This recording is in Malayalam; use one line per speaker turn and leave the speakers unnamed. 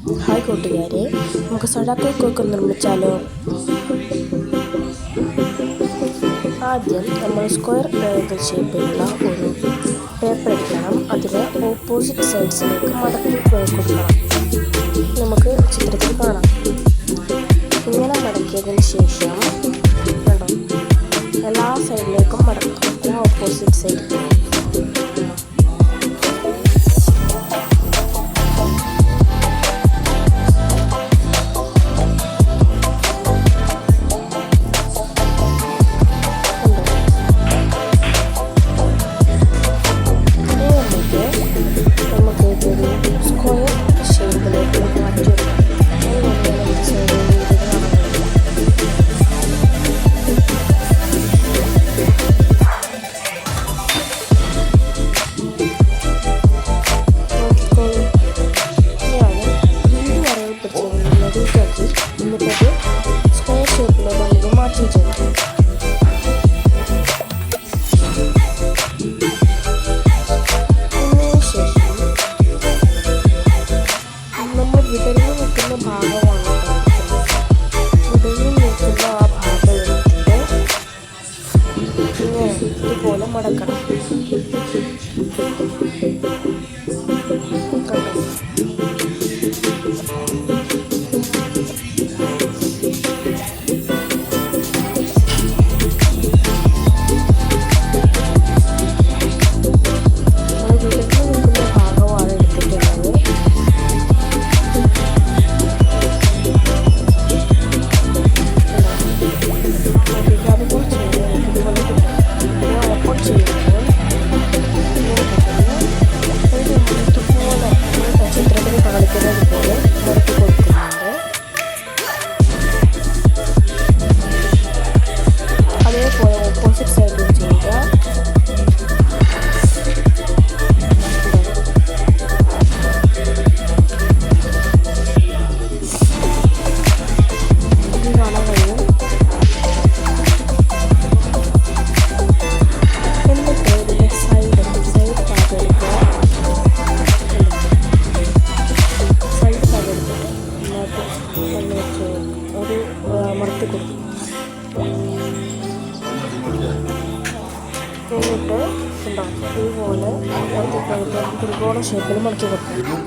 ഹായ് കൂട്ടുകാരെ, നമുക്ക് സഡാക്കോ കേക്ക് നിർമ്മിച്ചാലോ? ആദ്യം നമ്മൾ സ്ക്വയർ ട്രയാങ്കിൾ ഷേപ്പിലുള്ള ഒരു പേപ്പർ എടുക്കണം. അതിനെ ഓപ്പോസിറ്റ് സൈഡ്സിലേക്ക് മടക്കി കൊടുക്കണം. നമുക്ക് ചിത്രത്തിൽ കാണാം. ഇങ്ങനെ മടക്കിയതിന് ശേഷം കണ്ടോ, എല്ലാ സൈഡിലേക്കും മടക്കാം, ഓപ്പോസിറ്റ് സൈഡ്. എന്നിട്ടത് സ്ക്വയർ ഷേപ്പിലോട്ട് നമുക്ക് മാറ്റി വെച്ചേക്കാം. അതിന് ശേഷം നമ്മൾ വിടർന്ന് നിൽക്കുന്ന ഭാഗമാണ് വിടർന്ന് നിൽക്കുന്ന ആ ഭാഗം എടുത്തിട്ട് ഇങ്ങനെ ഇതുപോലെ മടക്കണം. അതേപോലെ ഓപ്പോസിറ്റ് സൈഡിലും ചെയ്യുക. ഇത് കാണാൻ കഴിയും. എന്നിട്ട് ഇതിൻ്റെ സൈഡ് ഭാഗം എടുക്കുക. സൈഡ് ഭാഗം എടുത്തിട്ട് അതിനകത്ത് വെച്ച് ഒരു അമർത്തി കൊടുക്കും. എന്നിട്ട് ഉണ്ടാവും ഇതുപോലെ ത്രികോണ ഷേപ്പിൽ മടക്കി കൊടുക്കും.